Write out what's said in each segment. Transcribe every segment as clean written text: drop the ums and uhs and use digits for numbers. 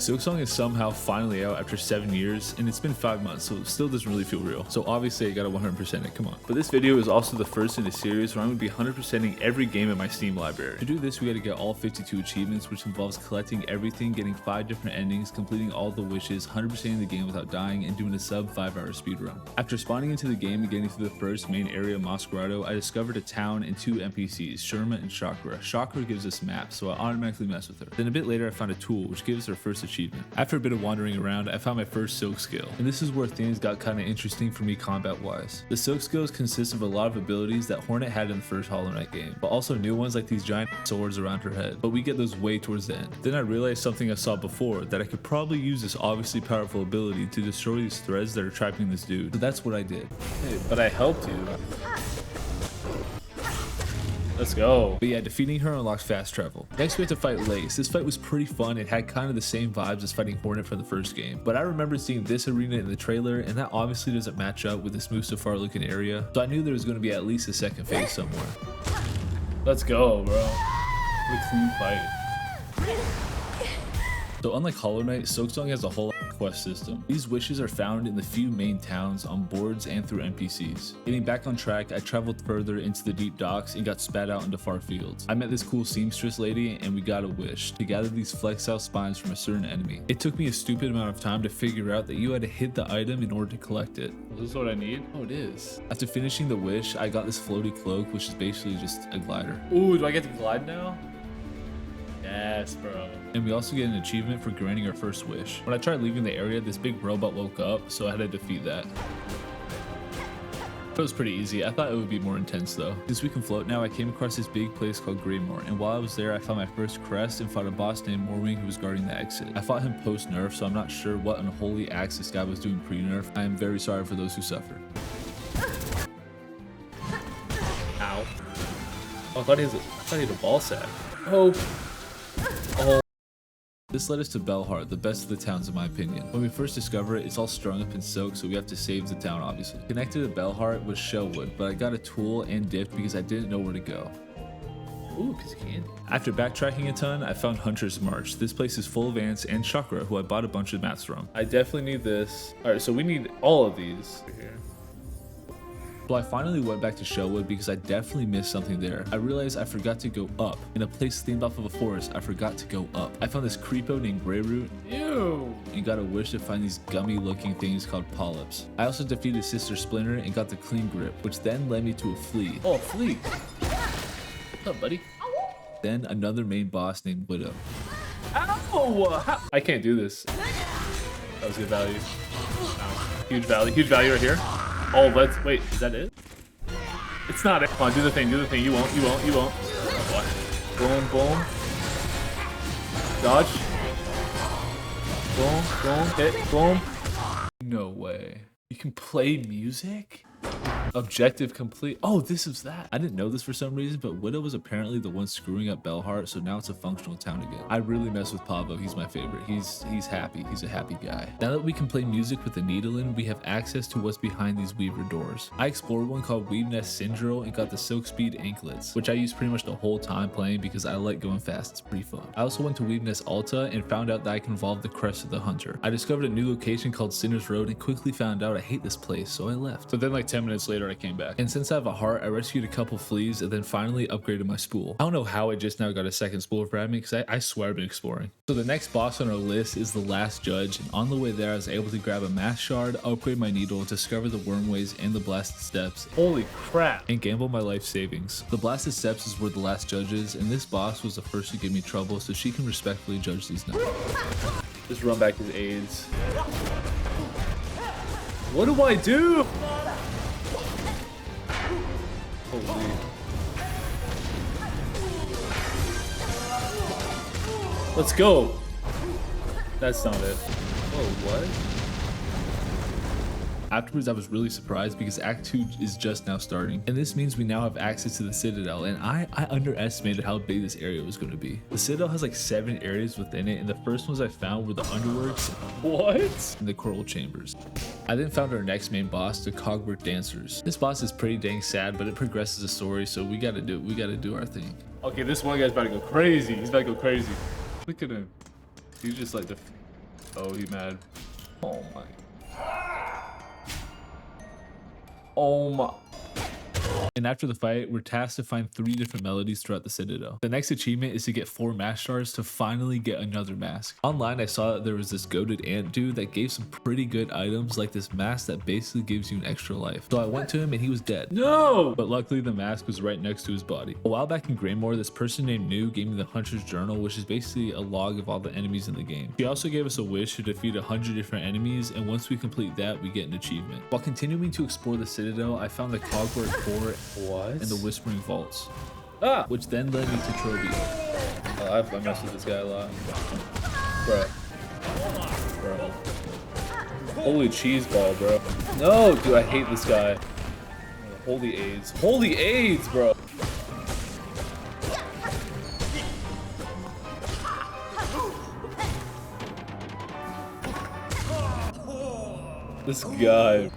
Silksong is somehow finally out after 7 years, and it's been 5 months, so it still doesn't really feel real. So obviously I gotta 100% it, come on. But this video is also the first in a series where I'm gonna be 100%ing every game in my Steam library. To do this, we gotta get all 52 achievements, which involves collecting everything, getting 5 different endings, completing all the wishes, 100%ing the game without dying, and doing a sub 5-hour speedrun. After spawning into the game and getting through the first main area of Masquerado, I discovered a town and 2 NPCs, Sherma and Chakra. Chakra gives us maps, so I automatically mess with her. Then a bit later I found a tool, which gives her first achievement. After a bit of wandering around, I found my first silk skill, and this is where things got kinda interesting for me combat wise. The silk skills consist of a lot of abilities that Hornet had in the first Hollow Knight game, but also new ones like these giant swords around her head, but we get those way towards the end. Then I realized something I saw before, that I could probably use this obviously powerful ability to destroy these threads that are trapping this dude, so that's what I did. Hey, but I helped you. Let's go. But yeah, defeating her unlocks fast travel. Next we have to fight Lace. This fight was pretty fun. It had kind of the same vibes as fighting Hornet from the first game. But I remember seeing this arena in the trailer, and that obviously doesn't match up with this Mustafar looking area. So I knew there was going to be at least a second phase somewhere. Let's go, bro. The clean fight. So unlike Hollow Knight, Silksong has a whole quest system. These wishes are found in the few main towns, on boards, and through NPCs. Getting back on track, I traveled further into the deep docks and got spat out into far fields. I met this cool seamstress lady and we got a wish to gather these flexile spines from a certain enemy. It took me a stupid amount of time to figure out that you had to hit the item in order to collect it. Is this what I need? Oh, it is. After finishing the wish, I got this floaty cloak, which is basically just a glider. Ooh, do I get to glide now? Yes, bro. And we also get an achievement for granting our first wish. When I tried leaving the area, this big robot woke up, so I had to defeat that. It was pretty easy. I thought it would be more intense though. Since we can float now, I came across this big place called Greymore, and while I was there, I found my first crest and fought a boss named Morwing who was guarding the exit. I fought him post-nerf, so I'm not sure what unholy acts this guy was doing pre-nerf. I am very sorry for those who suffered. Ow. Oh, I thought he had a ball sack. Oh. Oh. This led us to Belheart, the best of the towns in my opinion. When we first discover it, it's all strung up in silk, so we have to save the town obviously. Connected to Belheart was Shellwood, but I got a tool and dipped because I didn't know where to go. Ooh, piece of candy. After backtracking a ton, I found Hunter's March. This place is full of ants and Chakra, who I bought a bunch of mats from. I definitely need this. Alright, so we need all of these here. So I finally went back to Shellwood because I definitely missed something there. I realized I forgot to go up. In a place themed off of a forest, I forgot to go up. I found this creepo named Greyroot. Ew. And got a wish to find these gummy looking things called polyps. I also defeated Sister Splinter and got the clean grip, which then led me to a flea. Oh, a flea. What's up, buddy? Then another main boss named Widow. Ow! I can't do this. That was good value. Ow. Huge value right here. Oh, let's wait. Is that it? It's not it. Come on, do the thing. Do the thing. You won't. Oh boy. Boom, boom. Dodge. Boom, hit, boom. No way. You can play music? Objective complete. Oh, this is that. I didn't know this for some reason, but Widow was apparently the one screwing up Belheart, so now it's a functional town again. I really mess with Pavo. He's my favorite. He's happy. He's a happy guy. Now that we can play music with the needle in, we have access to what's behind these Weaver doors. I explored one called Weave Nest Syndrome and got the Silk Speed anklets, which I used pretty much the whole time playing because I like going fast. It's pretty fun. I also went to Weave Nest Alta and found out that I can evolve the crest of the hunter. I discovered a new location called Sinner's Road and quickly found out I hate this place, so I left. So then like 10 minutes later, I came back. And since I have a heart, I rescued a couple fleas and then finally upgraded my spool. I don't know how I just now got a second spool for me because I swear I've been exploring. So the next boss on our list is the Last Judge, and on the way there I was able to grab a mass shard, upgrade my needle, discover the wormways and the blasted steps. Holy crap. And gamble my life savings. The blasted steps is where the Last Judge is, and this boss was the first to give me trouble, so she can respectfully judge these now. Just run back his aids. What do I do? Holy. Let's go. That's not it. Whoa, what? Afterwards, I was really surprised because Act 2 is just now starting, and this means we now have access to the Citadel, and I underestimated how big this area was going to be. The Citadel has like 7 areas within it, and the first ones I found were the Underworks What? and the Coral Chambers. I then found our next main boss, the Cogwork Dancers. This boss is pretty dang sad, but it progresses the story, so we gotta do our thing. Okay, this one guy's about to go crazy. He's about to go crazy. Look at him. He's just like Oh, he mad. Oh my. Oh my. And after the fight, we're tasked to find 3 different melodies throughout the Citadel. The next achievement is to get 4 mask stars to finally get another mask. Online, I saw that there was this goated ant dude that gave some pretty good items, like this mask that basically gives you an extra life. So I went to him and he was dead. No! But luckily the mask was right next to his body. A while back in Greymoor, this person named New gave me the Hunter's Journal, which is basically a log of all the enemies in the game. She also gave us a wish to defeat 100 different enemies, and once we complete that, we get an achievement. While continuing to explore the Citadel, I found the Clockwork Fort and the Whispering Vaults, which then led me to Troby. Oh, I messed with this guy a lot. Bro. Holy cheese ball, bro. No, dude, I hate this guy. Holy AIDS. Holy AIDS, bro. This guy.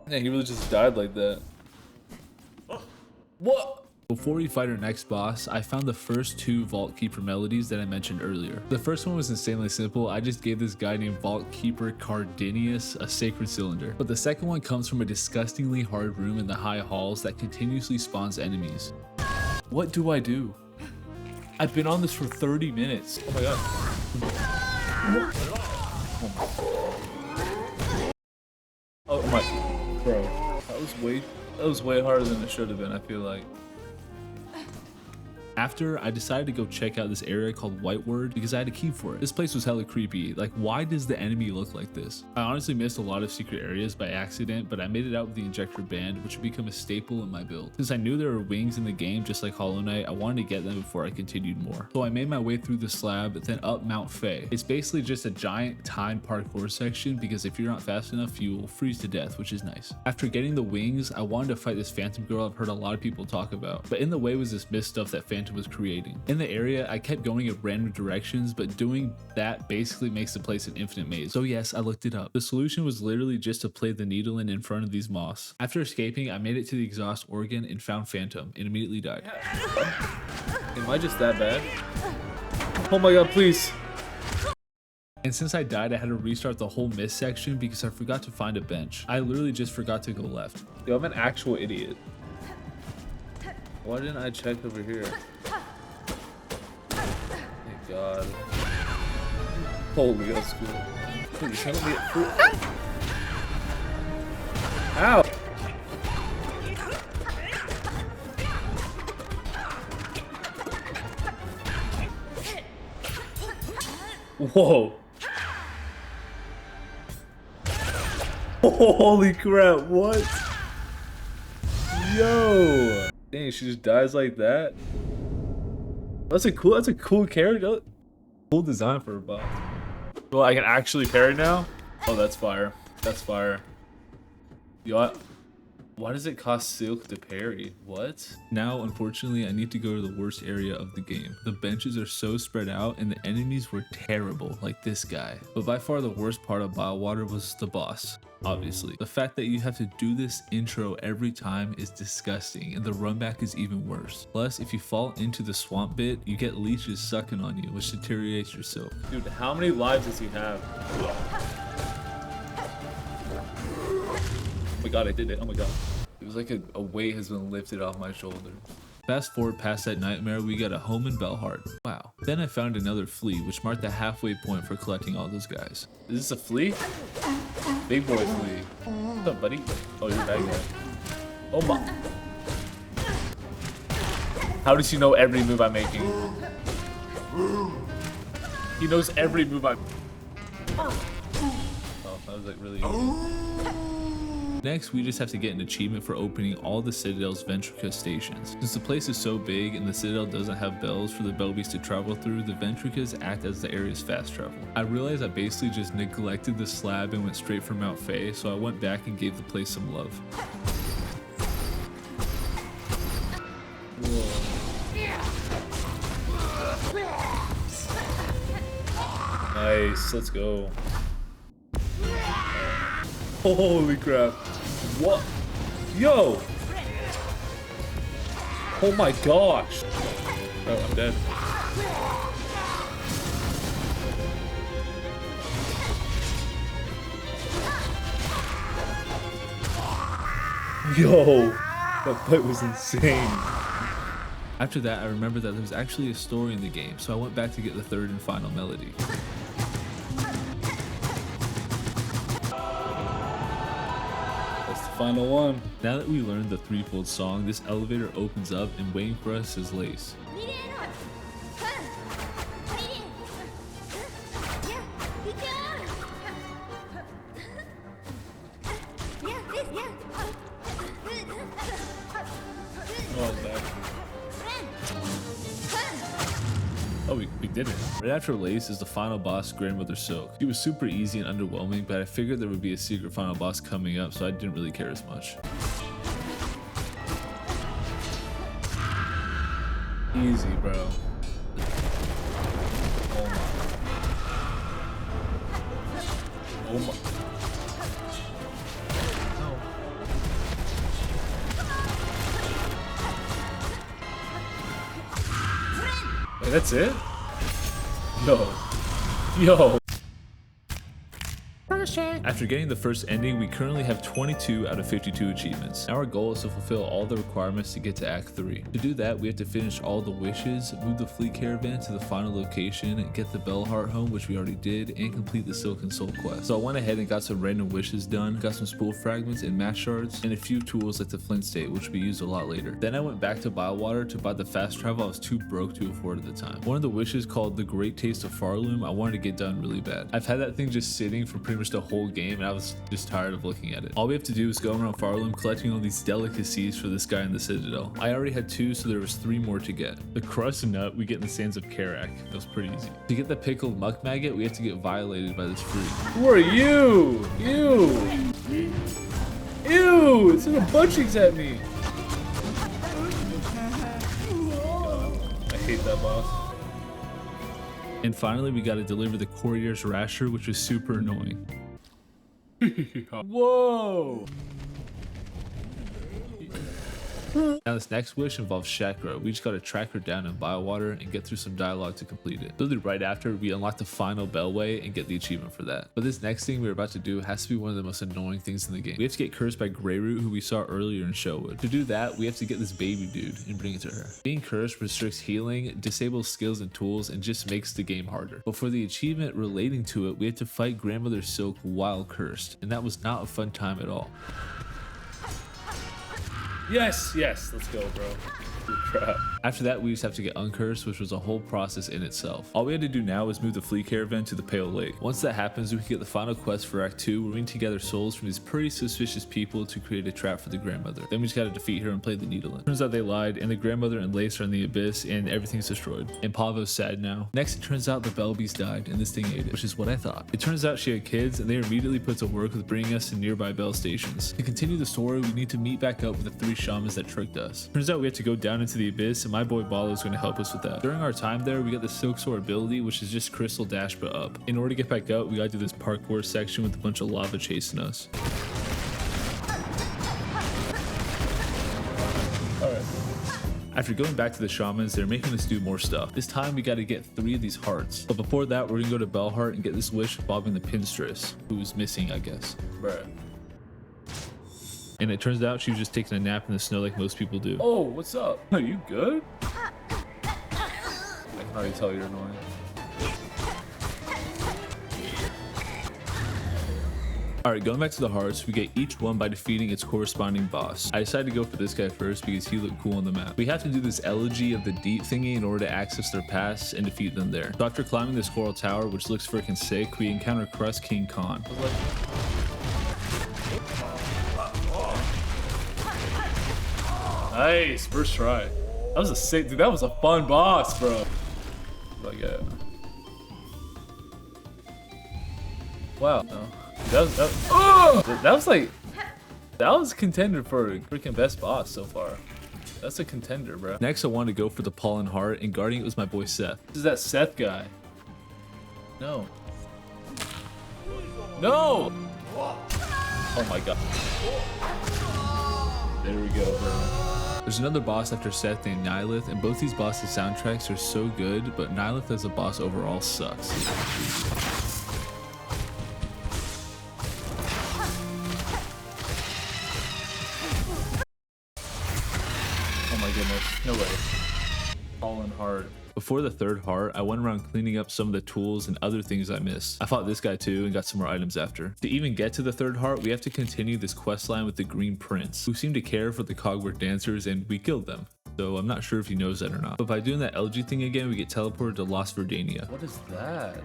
Yeah, he really just died like that. What? Before we fight our next boss, I found the first 2 Vault Keeper melodies that I mentioned earlier. The first one was insanely simple. I just gave this guy named Vault Keeper Cardinius a sacred cylinder. But the second one comes from a disgustingly hard room in the high halls that continuously spawns enemies. What do I do? I've been on this for 30 minutes. Oh my god. Oh my, bro. That was way harder than it should have been, I feel like. After, I decided to go check out this area called Whiteward because I had a key for it. This place was hella creepy. Like, why does the enemy look like this? I honestly missed a lot of secret areas by accident, but I made it out with the injector band, which would become a staple in my build. Since I knew there were wings in the game just like Hollow Knight, I wanted to get them before I continued more. So I made my way through the slab, then up Mount Fae. It's basically just a giant timed parkour section because if you're not fast enough, you will freeze to death, which is nice. After getting the wings, I wanted to fight this Phantom girl I've heard a lot of people talk about, but in the way was this mist stuff that Phantom was creating. In the area, I kept going in random directions, but doing that basically makes the place an infinite maze. So yes, I looked it up. The solution was literally just to play the needle in front of these moths. After escaping, I made it to the exhaust organ and found Phantom and immediately died. Am I just that bad? Oh my god, please. And since I died, I had to restart the whole mist section because I forgot to find a bench. I literally just forgot to go left. Yo, I'm an actual idiot. Why didn't I check over here? Thank God. Holy, that's cool. Please help me. Ow! Whoa! Holy crap! What? Yo! Dang, she just dies like that. That's a cool character. Cool design for a boss. Well, I can actually parry now? Oh, that's fire. That's fire. Yo, why does it cost Silk to parry? What? Now, unfortunately, I need to go to the worst area of the game. The benches are so spread out and the enemies were terrible, like this guy. But by far the worst part of Biowater was the boss. Obviously, the fact that you have to do this intro every time is disgusting, and the run back is even worse. Plus, if you fall into the swamp bit, you get leeches sucking on you, which deteriorates your silk. Dude, how many lives does he have? Oh my god, I did it. Oh my god. It was like a weight has been lifted off my shoulder. Fast forward past that nightmare, we got a home in Belhart. Wow. Then I found another flea, which marked the halfway point for collecting all those guys. Is this a flea? Big boy flea. What's up, buddy? Oh, you're a bad guy. Oh my. How does he know every move I'm making? He knows every move I'm... Oh, that was like really easy. Next, we just have to get an achievement for opening all the Citadel's Ventrica stations. Since the place is so big and the Citadel doesn't have bells for the Belbies to travel through, the Ventricas act as the area's fast travel. I realized I basically just neglected the slab and went straight for Mount Fae, so I went back and gave the place some love. Nice, let's go. Holy crap. What? Yo! Oh my gosh! Oh, I'm dead. Yo, that fight was insane. After that, I remembered that there was actually a story in the game, so I went back to get the third and final melody. That's the final one. Now that we learned the threefold song, this elevator opens up and waiting for us is Lace. Oh, we did it. Right after Lace is the final boss, Grandmother Silk. She was super easy and underwhelming, but I figured there would be a secret final boss coming up, so I didn't really care as much. Easy, bro. Oh my. Wait, that's it? Yo. After getting the first ending, we currently have 22 out of 52 achievements. Now our goal is to fulfill all the requirements to get to Act 3. To do that, we have to finish all the wishes, move the fleet caravan to the final location, get the Bellheart home, which we already did, and complete the Silken Soul quest. So I went ahead and got some random wishes done, got some spool fragments and mass shards, and a few tools like the flint state, which we used a lot later. Then I went back to Bywater to buy the fast travel I was too broke to afford at the time. One of the wishes, called the Great Taste of Farloom, I wanted to get done really bad. I've had that thing just sitting for pretty much the whole game, and I was just tired of looking at it. All we have to do is go around Farloom collecting all these delicacies for this guy in the Citadel. I already had 2, so there was 3 more to get. The crust nut we get in the sands of Karak. That was pretty easy. To get the pickled muck maggot, we have to get violated by this freak. Who are you? Ew! It's in a bunchings at me! I hate that boss. And finally, we got to deliver the Courtier's Rasher, which was super annoying. Whoa! Now this next wish involves Chakra. We just gotta track her down in Bywater and get through some dialogue to complete it. Literally right after, we unlock the final Bellway and get the achievement for that. But this next thing we're about to do has to be one of the most annoying things in the game. We have to get cursed by Greyroot, who we saw earlier in Showwood. To do that, we have to get this baby dude and bring it to her. Being cursed restricts healing, disables skills and tools, and just makes the game harder. But for the achievement relating to it, we had to fight Grandmother Silk while cursed, and that was not a fun time at all. Yes, let's go, bro. Crap. After that, we just have to get uncursed, which was a whole process in itself. All we had to do now is move the fleet caravan to the Pale Lake. Once that happens, we can get the final quest for Act 2, where we need to gather souls from these pretty suspicious people to create a trap for the grandmother. Then we just gotta defeat her and play the needle in. Turns out they lied, and the grandmother and Lace are in the abyss, and everything's destroyed. And Pavo's sad now. Next, it turns out the Bellbees died, and this thing ate it, which is what I thought. It turns out she had kids, and they were immediately put to work with bringing us to nearby Bell stations. To continue the story, we need to meet back up with the 3 shamans that tricked us. Turns out we have to go down into the abyss, and my boy Balo is going to help us with that. During our time there, we got the Silksong ability, which is just crystal dash but up. In order to get back up, we gotta do this parkour section with a bunch of lava chasing us. Alright. After going back to the shamans, they're making us do more stuff. This time we gotta get 3 of these hearts. But before that, we're gonna go to Bellheart and get this wish involving the pinstress, who's missing, I guess. Bruh. And it turns out she was just taking a nap in the snow like most people do. Oh, what's up? Are you good? I can already tell you're annoying. Alright, going back to the hearts, we get each one by defeating its corresponding boss. I decided to go for this guy first because he looked cool on the map. We have to do this elegy of the deep thingy in order to access their pasts and defeat them there. So after climbing this coral tower, which looks freaking sick, we encounter Crust King Khan. Nice, first try. That was a sick, dude. That was a fun boss, bro. Like, yeah. Wow. No. That was contender for a freaking best boss so far. That's a contender, bro. Next, I wanted to go for the Pollen Heart, and guarding it was my boy Seth. This is that Seth guy. No. No! Oh my god. There we go, bro. There's another boss after Seth named Nihilith, and both these bosses' soundtracks are so good, but Nihilith as a boss overall sucks. Before the third heart, I went around cleaning up some of the tools and other things I missed. I fought this guy too and got some more items after. To even get to the third heart, we have to continue this quest line with the Green Prince, who seemed to care for the Cogwork dancers, and we killed them. So I'm not sure if he knows that or not. But by doing that LG thing again, we get teleported to Las Verdania. What is that?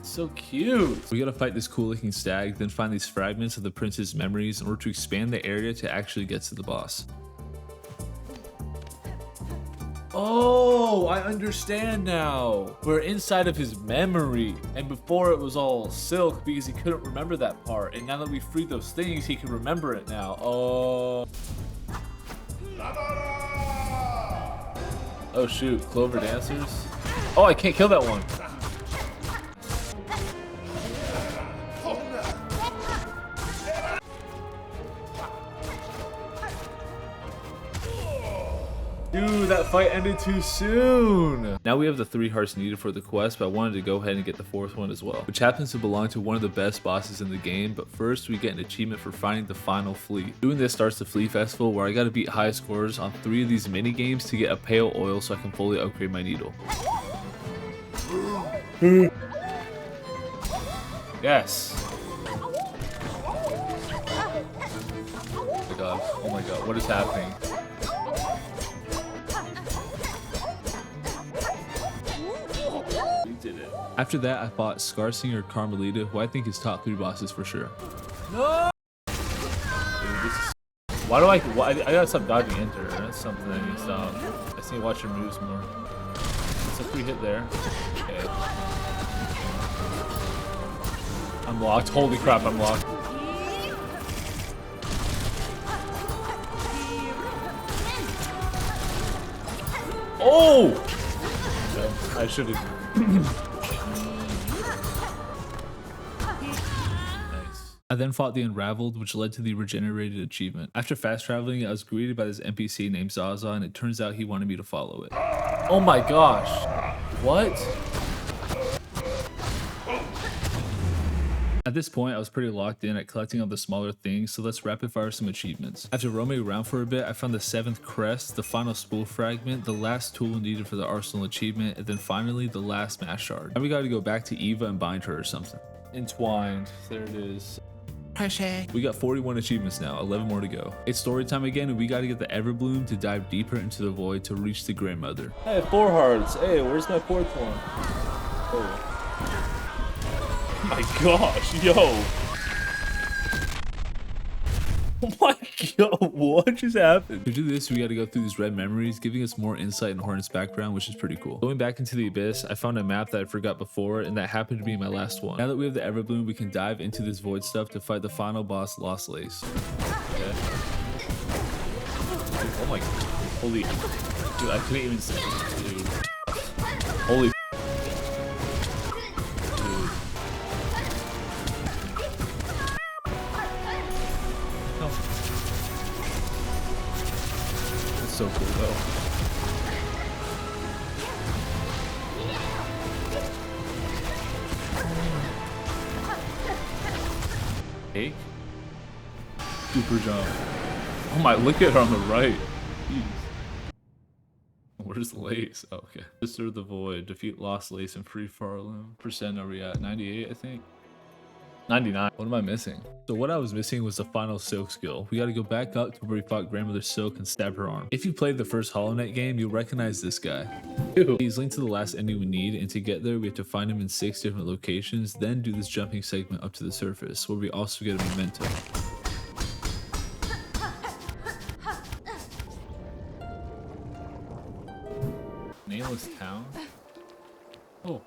So cute. We gotta fight this cool looking stag, then find these fragments of the prince's memories in order to expand the area to actually get to the boss. Oh, I understand now. We're inside of his memory. And before it was all silk because he couldn't remember that part. And now that we freed those things, he can remember it now. Oh. Oh shoot, Clover Dancers. Oh, I can't kill that one. Dude, that fight ended too soon. Now we have the 3 hearts needed for the quest, but I wanted to go ahead and get the 4th one as well, which happens to belong to one of the best bosses in the game. But first we get an achievement for finding the final flea. Doing this starts the flea festival, where I gotta beat high scores on 3 of these mini games to get a pale oil so I can fully upgrade my needle. Yes. Oh my god. Oh my god. What is happening? Did it. After that, I fought Scarsinger Carmelita, who I think is top 3 bosses for sure. No! Dude, this is... Why I gotta stop dodging enter. That's something I need to stop. I just need to watch your moves more. It's a free hit there. Okay. I'm locked. Holy crap, I'm locked. Oh! Okay, I should have... Nice. I then fought the Unraveled, which led to the Regenerated achievement. After fast traveling, I was greeted by this NPC named Zaza, and it turns out he wanted me to follow it. Oh my gosh. What? At this point, I was pretty locked in at collecting all the smaller things, so let's rapid fire some achievements. After roaming around for a bit, I found the 7th crest, the final spool fragment, the last tool needed for the arsenal achievement, and then finally the last mass shard. Now we gotta go back to Eva and bind her or something. Entwined. There it is. We got 41 achievements now, 11 more to go. It's story time again, and we gotta get the Everbloom to dive deeper into the void to reach the grandmother. Hey, 4 hearts. Hey, where's my 4th one? Oh. My gosh, yo. Oh my god, what just happened? To do this, we gotta go through these red memories, giving us more insight in Hornet's background, which is pretty cool. Going back into the abyss, I found a map that I forgot before, and that happened to be my last one. Now that we have the Everbloom, we can dive into this void stuff to fight the final boss, Lost Lace. Okay. Oh my god. Holy. Dude, I couldn't even say it, dude. Holy. So cool though. Cake? Super jump. Oh my, look at her on the right. Jeez. Where's Lace? Oh, okay. Disturb the void. Defeat Lost Lace and free Farloom. Percent are we at? 98, I think. 99. What am I missing? So what I was missing was the final Silk skill. We gotta go back up to where we fought Grandmother Silk and stab her arm. If you played the first Hollow Knight game, you'll recognize this guy. Ew. He's linked to the last ending we need, and to get there, we have to find him in 6 different locations, then do this jumping segment up to the surface, where we also get a memento. Nameless town? Oh.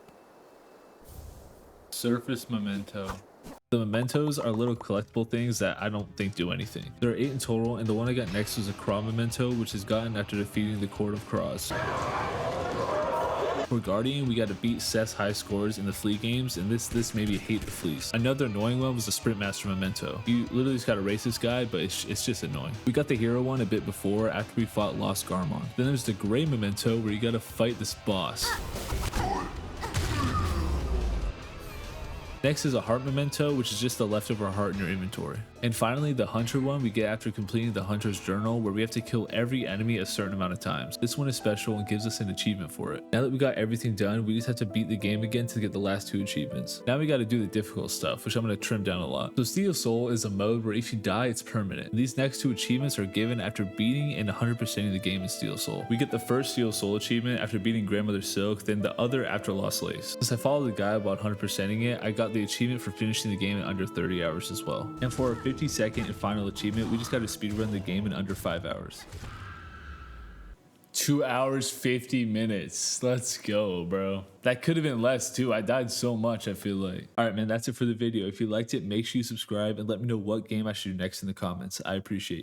Surface memento. The mementos are little collectible things that I don't think do anything. There are 8 in total, and the one I got next was a Craw memento, which is gotten after defeating the Court of Craws. For Guardian, we got to beat Seth's high scores in the flea games, and this made me hate the fleas. Another annoying one was the Sprint Master memento. You literally just got to race this guy, but it's just annoying. We got the hero one a bit before, after we fought Lost Garmon. Then there's the Gray memento, where you got to fight this boss. Next is a heart memento, which is just the leftover heart in your inventory. And finally, the Hunter one we get after completing the Hunter's Journal, where we have to kill every enemy a certain amount of times. This one is special and gives us an achievement for it. Now that we got everything done, we just have to beat the game again to get the last 2 achievements. Now we got to do the difficult stuff, which I'm going to trim down a lot. So Steal Soul is a mode where if you die, it's permanent. These next 2 achievements are given after beating and 100%ing the game in Steal Soul. We get the first Steal Soul achievement after beating Grandmother Silk, then the other after Lost Lace. Since I followed the guide about 100%ing it, I got the achievement for finishing the game in under 30 hours as well. And for our 52nd and final achievement, we just got to speedrun the game in under 5 hours. 2 hours, 50 minutes. Let's go, bro. That could have been less too. I died so much, I feel like. All right, man, that's it for the video. If you liked it, make sure you subscribe and let me know what game I should do next in the comments. I appreciate you.